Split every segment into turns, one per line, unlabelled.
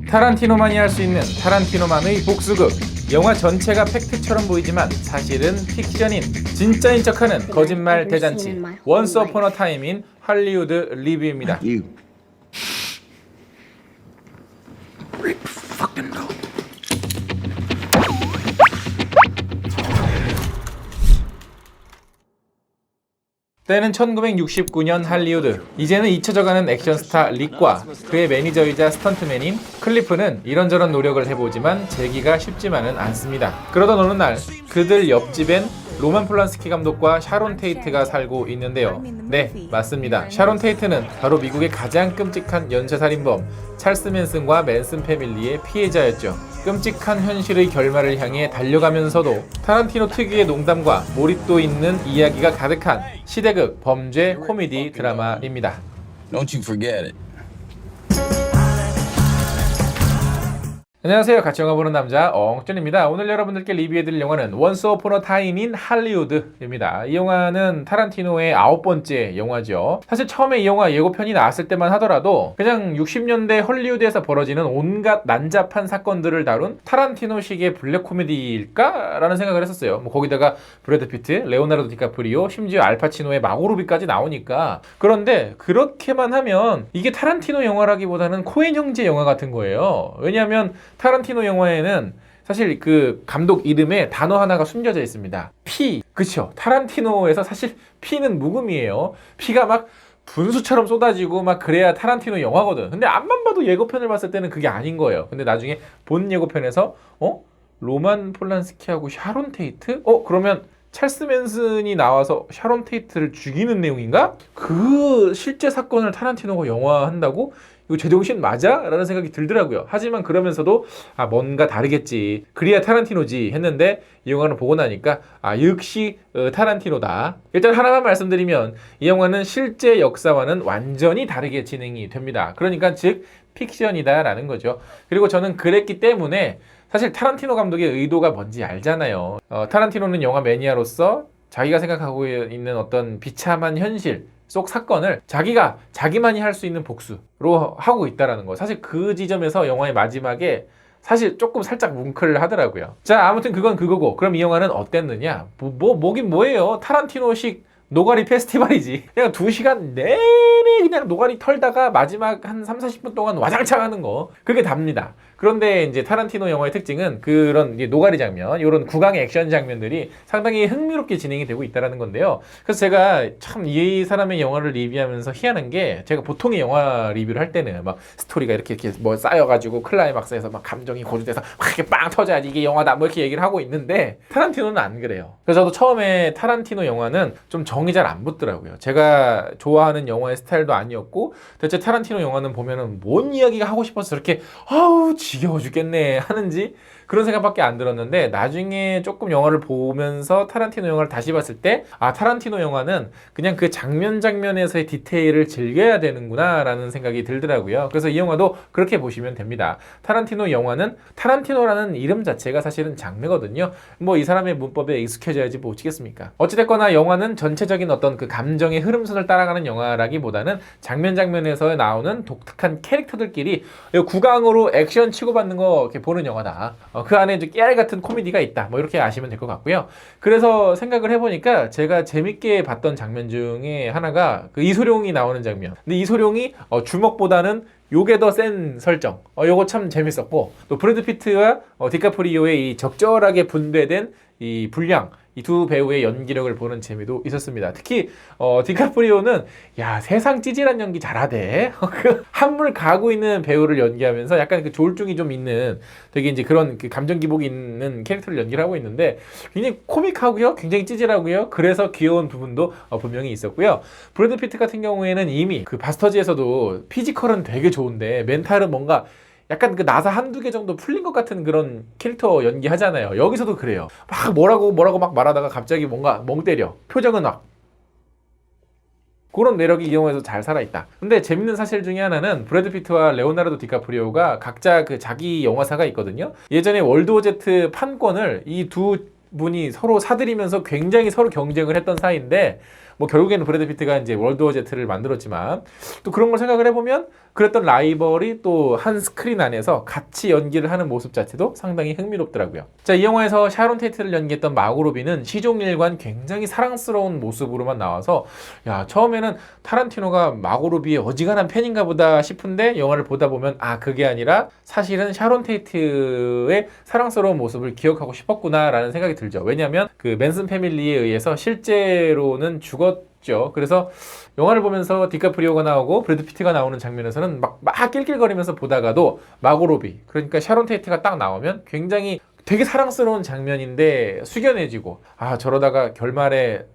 타란티노만이 할 수 있는 타란티노만의 복수극. 영화 전체가 팩트처럼 보이지만 사실은 픽션인, 진짜인 척하는 거짓말 대잔치. 원스 어폰 어 타임인 할리우드 리뷰입니다. 때는 1969년 할리우드. 이제는 잊혀져가는 액션스타 릭과 그의 매니저이자 스턴트맨인 클리프는 이런저런 노력을 해보지만 재기가 쉽지만은 않습니다. 그러던 어느 날 그들 옆집엔 로만 폴란스키 감독과 샤론 테이트가 살고 있는데요. 네, 맞습니다. 샤론 테이트는 바로 미국의 가장 끔찍한 연쇄살인범 찰스 맨슨과 맨슨 패밀리의 피해자였죠. 끔찍한 현실의 결말을 향해 달려가면서도 타란티노 특유의 농담과 몰입도 있는 이야기가 가득한 시대극 범죄 코미디 드라마입니다.
Don't you forget it.
안녕하세요. 같이 영화 보는 남자 엉준입니다. 오늘 여러분들께 리뷰해드릴 영화는 원스 어폰 어 타임인 할리우드입니다. 이 영화는 타란티노의 9번째 영화죠. 사실 처음에 이 영화 예고편이 나왔을 때만 하더라도 그냥 60년대 헐리우드에서 벌어지는 온갖 난잡한 사건들을 다룬 타란티노식의 블랙 코미디일까? 라는 생각을 했었어요. 뭐 거기다가 브래드 피트, 레오나르도 디카프리오, 심지어 알파치노의 마고로비까지 나오니까. 그런데 그렇게만 하면 이게 타란티노 영화라기보다는 코엔 형제 영화 같은 거예요. 왜냐하면 타란티노 영화에는 사실 그 감독 이름에 단어 하나가 숨겨져 있습니다. 피. 그쵸. 타란티노에서 사실 피는 묵음이에요. 피가 막 분수처럼 쏟아지고 막 그래야 타란티노 영화거든. 근데 앞만 봐도 예고편을 봤을 때는 그게 아닌 거예요. 근데 나중에 본 예고편에서 로만 폴란스키하고 샤론 테이트? 그러면 찰스 맨슨이 나와서 샤론 테이트를 죽이는 내용인가? 그 실제 사건을 타란티노가 영화한다고? 이거 제정신 맞아? 라는 생각이 들더라고요. 하지만 그러면서도 뭔가 다르겠지. 그래야 타란티노지 했는데 이 영화를 보고 나니까 역시 타란티노다. 일단 하나만 말씀드리면 이 영화는 실제 역사와는 완전히 다르게 진행이 됩니다. 그러니까 즉 픽션이다 라는 거죠. 그리고 저는 그랬기 때문에 사실 타란티노 감독의 의도가 뭔지 알잖아요. 타란티노는 영화 매니아로서 자기가 생각하고 있는 어떤 비참한 현실 속 사건을 자기만이 할 수 있는 복수로 하고 있다라는 거. 사실 그 지점에서 영화의 마지막에 사실 조금 살짝 뭉클 하더라고요. 자, 아무튼 그건 그거고. 그럼 이 영화는 어땠느냐? 뭐긴 뭐예요. 타란티노식 노가리 페스티벌이지. 그냥 2시간 내내 그냥 노가리 털다가 마지막 한 30-40분 동안 와장창 하는 거. 그게 답니다. 그런데 이제 타란티노 영화의 특징은 그런 노가리 장면, 이런 국왕의 액션 장면들이 상당히 흥미롭게 진행이 되고 있다는 건데요. 그래서 제가 참 이 사람의 영화를 리뷰하면서 희한한 게 제가 보통의 영화 리뷰를 할 때는 막 스토리가 이렇게 뭐 쌓여가지고 클라이막스에서 막 감정이 고조돼서 막 이렇게 빵 터져야지 이게 영화다 뭐 이렇게 얘기를 하고 있는데 타란티노는 안 그래요. 그래서 저도 처음에 타란티노 영화는 좀 정이 잘 안 붙더라고요. 제가 좋아하는 영화의 스타일도 아니었고 대체 타란티노 영화는 보면은 뭔 이야기가 하고 싶어서 저렇게 지겨워 죽겠네 하는지 그런 생각밖에 안 들었는데 나중에 조금 영화를 보면서 타란티노 영화를 다시 봤을 때 타란티노 영화는 그냥 그 장면에서의 디테일을 즐겨야 되는구나 라는 생각이 들더라고요. 그래서 이 영화도 그렇게 보시면 됩니다. 타란티노 영화는 타란티노라는 이름 자체가 사실은 장르거든요. 뭐 이 사람의 문법에 익숙해져야지 뭐 어찌겠습니까. 어찌됐거나 영화는 전체적인 어떤 그 감정의 흐름선을 따라가는 영화라기보다는 장면에서 나오는 독특한 캐릭터들끼리 구강으로 액션 치고받는 거 이렇게 보는 영화다. 그 안에 이제 깨알 같은 코미디가 있다. 뭐 이렇게 아시면 될 것 같고요. 그래서 생각을 해보니까 제가 재밌게 봤던 장면 중에 하나가 그 이소룡이 나오는 장면. 근데 이소룡이 주먹보다는 요게 더 센 설정. 요거 참 재밌었고 또 브래드 피트와 디카프리오의 이 적절하게 분배된 이 분량. 이 두 배우의 연기력을 보는 재미도 있었습니다. 특히 디카프리오는 세상 찌질한 연기 잘하대. 그 한물 가고 있는 배우를 연기하면서 약간 그 조울증이 좀 있는 되게 이제 그런 그 감정 기복이 있는 캐릭터를 연기를 하고 있는데 굉장히 코믹하고요, 굉장히 찌질하고요. 그래서 귀여운 부분도 분명히 있었고요. 브래드 피트 같은 경우에는 이미 그 바스터즈에서도 피지컬은 되게 좋은데 멘탈은 뭔가 약간 그 나사 한두 개 정도 풀린 것 같은 그런 캐릭터 연기하잖아요. 여기서도 그래요. 막 뭐라고 막 말하다가 갑자기 뭔가 멍 때려. 표정은 막 그런 매력이 이 영화에서 잘 살아있다. 근데 재밌는 사실 중에 하나는 브래드 피트와 레오나르도 디카프리오가 각자 그 자기 영화사가 있거든요. 예전에 월드워 제트 판권을 이 두 분이 서로 사들이면서 굉장히 서로 경쟁을 했던 사이인데 뭐 결국에는 브래드 피트가 이제 월드워 Z를 만들었지만 또 그런 걸 생각을 해보면 그랬던 라이벌이 또 한 스크린 안에서 같이 연기를 하는 모습 자체도 상당히 흥미롭더라고요. 자, 이 영화에서 샤론 테이트를 연기했던 마고 로비는 시종일관 굉장히 사랑스러운 모습으로만 나와서 야, 처음에는 타란티노가 마고 로비의 어지간한 팬인가 보다 싶은데 영화를 보다 보면 아, 그게 아니라 사실은 샤론 테이트의 사랑스러운 모습을 기억하고 싶었구나 라는 생각이 들죠. 왜냐하면 그 맨슨 패밀리에 의해서 실제로는 죽었죠. 그래서 영화를 보면서 디카프리오가 나오고 브래드 피트가 나오는 장면에서는 막 낄낄거리면서 보다가도 마고 로비, 그러니까 샤론 테이트가 딱 나오면 굉장히 되게 사랑스러운 장면인데 숙연해지고 아, 저러다가 결말에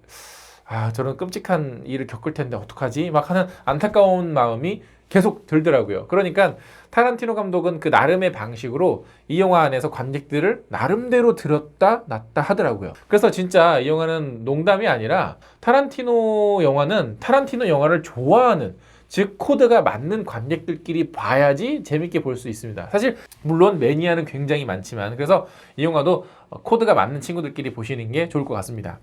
아, 저런 끔찍한 일을 겪을 텐데 어떡하지? 막 하는 안타까운 마음이 계속 들더라고요. 그러니까 타란티노 감독은 그 나름의 방식으로 이 영화 안에서 관객들을 나름대로 들었다 놨다 하더라고요. 그래서 진짜 이 영화는 농담이 아니라 타란티노 영화는 타란티노 영화를 좋아하는, 즉 코드가 맞는 관객들끼리 봐야지 재밌게 볼 수 있습니다. 사실 물론 매니아는 굉장히 많지만 그래서 이 영화도 코드가 맞는 친구들끼리 보시는 게 좋을 것 같습니다.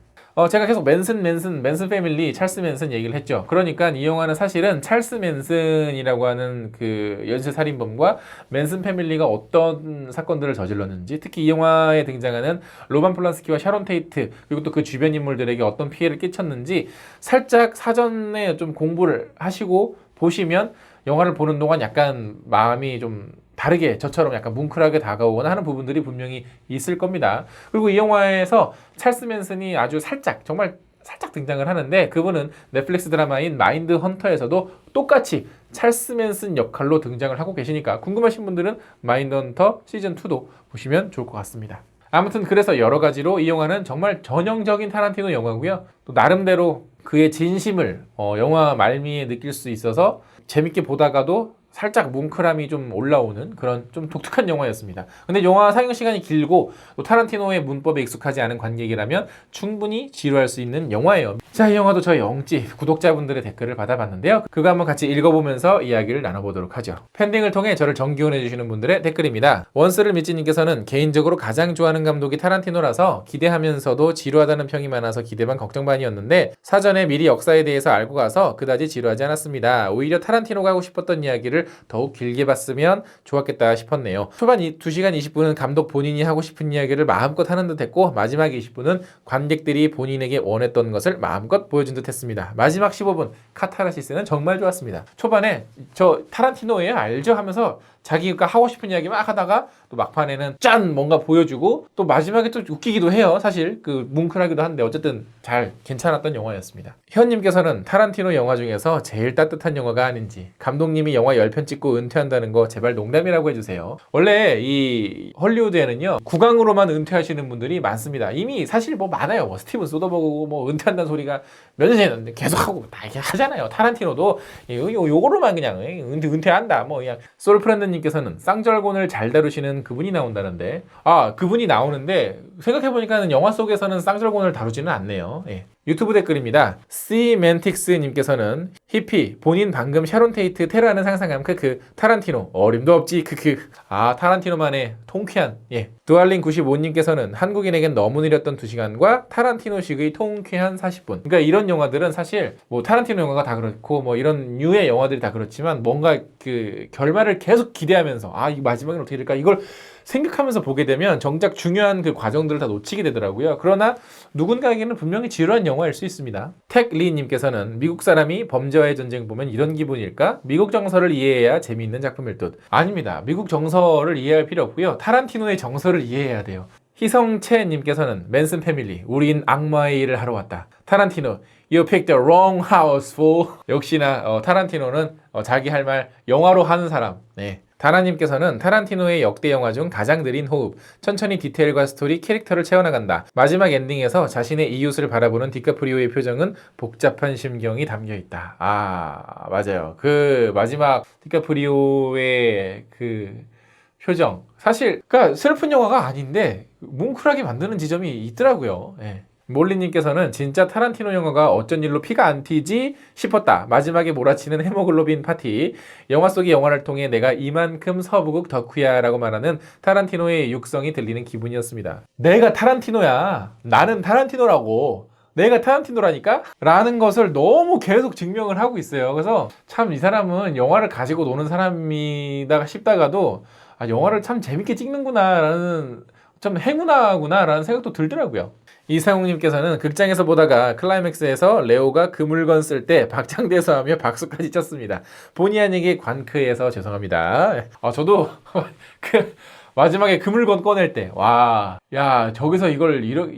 제가 계속 맨슨 패밀리, 찰스 맨슨 얘기를 했죠. 그러니까 이 영화는 사실은 찰스 맨슨이라고 하는 그 연쇄살인범과 맨슨 패밀리가 어떤 사건들을 저질렀는지, 특히 이 영화에 등장하는 로만 폴란스키와 샤론 테이트, 그리고 또 그 주변 인물들에게 어떤 피해를 끼쳤는지 살짝 사전에 좀 공부를 하시고 보시면 영화를 보는 동안 약간 마음이 좀 다르게 저처럼 약간 뭉클하게 다가오거나 하는 부분들이 분명히 있을 겁니다. 그리고 이 영화에서 찰스 맨슨이 아주 살짝, 정말 살짝 등장을 하는데 그분은 넷플릭스 드라마인 마인드 헌터에서도 똑같이 찰스 맨슨 역할로 등장을 하고 계시니까 궁금하신 분들은 마인드 헌터 시즌2도 보시면 좋을 것 같습니다. 아무튼 그래서 여러 가지로 이 영화는 정말 전형적인 타란티노 영화고요. 또 나름대로 그의 진심을 영화 말미에 느낄 수 있어서 재밌게 보다가도 살짝 뭉클함이 좀 올라오는 그런 좀 독특한 영화였습니다. 근데 영화 상영 시간이 길고 또 타란티노의 문법에 익숙하지 않은 관객이라면 충분히 지루할 수 있는 영화예요. 자, 이 영화도 저희 영지 구독자분들의 댓글을 받아봤는데요. 그거 한번 같이 읽어보면서 이야기를 나눠보도록 하죠. 팬딩을 통해 저를 정기원해주시는 분들의 댓글입니다. 원스를 미찌님께서는 개인적으로 가장 좋아하는 감독이 타란티노라서 기대하면서도 지루하다는 평이 많아서 기대 반 걱정 반이었는데 사전에 미리 역사에 대해서 알고 가서 그다지 지루하지 않았습니다. 오히려 타란티노가 하고 싶었던 이야기를 더욱 길게 봤으면 좋았겠다 싶었네요. 초반 2시간 20분은 감독 본인이 하고 싶은 이야기를 마음껏 하는 듯 했고 마지막 20분은 관객들이 본인에게 원했던 것을 마음껏 보여준 듯 했습니다. 마지막 15분 카타르시스는 정말 좋았습니다. 초반에 저 타란티노예요 알죠? 하면서 자기가 하고 싶은 이야기 막 하다가 또 막판에는 짠! 뭔가 보여주고 또 마지막에 또 웃기기도 해요. 사실 그 뭉클하기도 한데 어쨌든 잘 괜찮았던 영화였습니다. 현님께서는 타란티노 영화 중에서 제일 따뜻한 영화가 아닌지 감독님이 영화 10편 찍고 은퇴한다는 거 제발 농담이라고 해주세요. 원래 이 헐리우드에는요 9강으로만 은퇴하시는 분들이 많습니다. 이미 사실 뭐 많아요. 뭐 스티븐 소더버그 뭐 은퇴한다는 소리가 몇 년 전에 계속하고 다 이렇게 하잖아요. 타란티노도 요거로만 그냥 은퇴한다 뭐 그냥. 솔프렌드님께서는 쌍절곤을 잘 다루시는 그분이 나온다는데 그분이 나오는데 생각해보니까 영화 속에서는 쌍절곤을 다루지는 않네요. 예. 유튜브 댓글입니다. C맨틱스님께서는 히피 본인 방금 샤론 테이트 테러하는 상상함 타란티노 어림도 없지 타란티노만의 통쾌한 두알링 95님께서는 한국인에겐 너무 느렸던 2시간과 타란티노식의 통쾌한 40분. 그러니까 이런 영화들은 사실 뭐 타란티노 영화가 다 그렇고 뭐 이런 류의 영화들이 다 그렇지만 뭔가 그 결말을 계속 기대하면서 이 마지막은 어떻게 될까 이걸 생각하면서 보게 되면 정작 중요한 그 과정들을 다 놓치게 되더라고요. 그러나 누군가에게는 분명히 지루한 영화일 수 있습니다. 택리님께서는 미국 사람이 범죄와의 전쟁 보면 이런 기분일까? 미국 정서를 이해해야 재미있는 작품일 듯. 아닙니다. 미국 정서를 이해할 필요 없고요. 타란티노의 정서를 이해해야 돼요. 희성채님께서는 맨슨 패밀리 우린 악마의 일을 하러 왔다. 타란티노 You picked the wrong house fool. 역시나 타란티노는 자기 할 말 영화로 하는 사람. 네. 다나님께서는 타란티노의 역대 영화 중 가장 느린 호흡, 천천히 디테일과 스토리, 캐릭터를 채워나간다. 마지막 엔딩에서 자신의 이웃을 바라보는 디카프리오의 표정은 복잡한 심경이 담겨있다. 맞아요. 그 마지막 디카프리오의 그 표정. 사실 그러니까 슬픈 영화가 아닌데 뭉클하게 만드는 지점이 있더라고요. 예. 몰리님께서는 진짜 타란티노 영화가 어쩐 일로 피가 안 튀지 싶었다. 마지막에 몰아치는 헤모글로빈 파티. 영화 속의 영화를 통해 내가 이만큼 서부극 덕후야 라고 말하는 타란티노의 육성이 들리는 기분이었습니다. 내가 타란티노야. 나는 타란티노라고. 내가 타란티노라니까? 라는 것을 너무 계속 증명을 하고 있어요. 그래서 참 이 사람은 영화를 가지고 노는 사람이다 싶다가도 아, 영화를 참 재밌게 찍는구나 라는 좀 행운아구나 라는 생각도 들더라고요. 이상욱님께서는 극장에서 보다가 클라이맥스에서 레오가 그 물건 쓸 때 박장대소하며 박수까지 쳤습니다. 본의 아니게 관크해서 죄송합니다. 저도 그 마지막에 그 물건 꺼낼 때, 와, 야, 저기서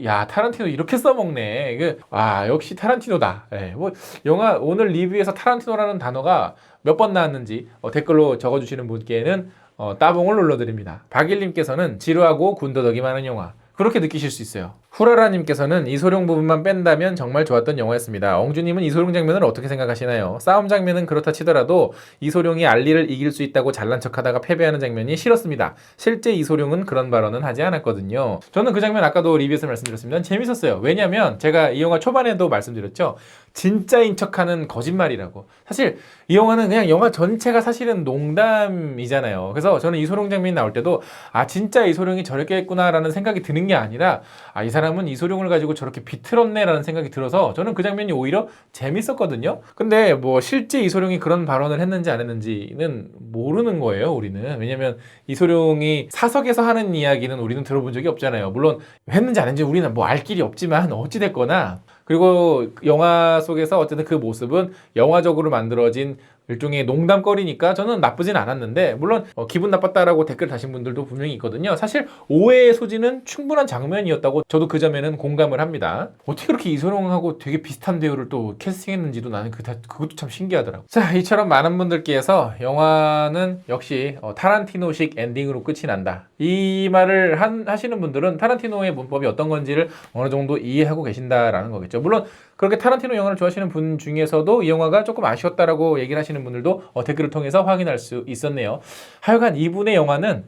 야, 타란티노 이렇게 써먹네. 와, 역시 타란티노다. 예, 뭐, 영화, 오늘 리뷰에서 타란티노라는 단어가 몇 번 나왔는지 댓글로 적어주시는 분께는 따봉을 눌러드립니다. 박일님께서는 지루하고 군더더기 많은 영화. 그렇게 느끼실 수 있어요. 후라라님께서는 이소룡 부분만 뺀다면 정말 좋았던 영화였습니다. 엉주님은 이소룡 장면을 어떻게 생각하시나요? 싸움 장면은 그렇다 치더라도 이소룡이 알리를 이길 수 있다고 잘난 척하다가 패배하는 장면이 싫었습니다. 실제 이소룡은 그런 발언은 하지 않았거든요. 저는 그 장면 아까도 리뷰에서 말씀드렸습니다. 재밌었어요. 왜냐면 제가 이 영화 초반에도 말씀드렸죠. 진짜인 척하는 거짓말이라고. 사실 이 영화는 그냥 영화 전체가 사실은 농담이잖아요. 그래서 저는 이소룡 장면이 나올 때도 아 진짜 이소룡이 저렇게 했구나라는 생각이 드는 게 아니라 아 이 사람은 이소룡을 가지고 저렇게 비틀었네라는 생각이 들어서 저는 그 장면이 오히려 재밌었거든요. 근데 뭐 실제 이소룡이 그런 발언을 했는지 안 했는지는 모르는 거예요. 우리는. 왜냐면 이소룡이 사석에서 하는 이야기는 우리는 들어본 적이 없잖아요. 물론 했는지 안 했는지 우리는 뭐 알 길이 없지만 어찌됐거나 그리고 영화 속에서 어쨌든 그 모습은 영화적으로 만들어진 일종의 농담거리니까 저는 나쁘진 않았는데 물론 기분 나빴다라고 댓글 다신 분들도 분명히 있거든요. 사실 오해의 소지는 충분한 장면이었다고 저도 그 점에는 공감을 합니다. 어떻게 그렇게 이소룡하고 되게 비슷한 배우를 또 캐스팅했는지도 나는 그것도 참 신기하더라고요. 자, 이처럼 많은 분들께서 영화는 역시 타란티노식 엔딩으로 끝이 난다. 이 말을 하시는 분들은 타란티노의 문법이 어떤 건지를 어느 정도 이해하고 계신다라는 거겠죠. 물론 그렇게 타란티노 영화를 좋아하시는 분 중에서도 이 영화가 조금 아쉬웠다라고 얘기를 하시는 분들도 댓글을 통해서 확인할 수 있었네요. 하여간 이분의 영화는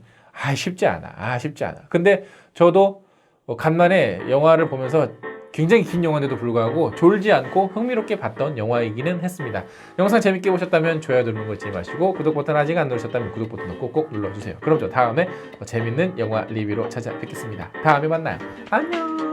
쉽지 않아. 쉽지 않아. 근데 저도 간만에 영화를 보면서 굉장히 긴 영화인데도 불구하고 졸지 않고 흥미롭게 봤던 영화이기는 했습니다. 영상 재밌게 보셨다면 좋아요 누르는 거 잊지 마시고 구독 버튼 아직 안 누르셨다면 구독 버튼 꼭꼭 눌러주세요. 그럼 저 다음에 더 재밌는 영화 리뷰로 찾아뵙겠습니다. 다음에 만나요. 안녕.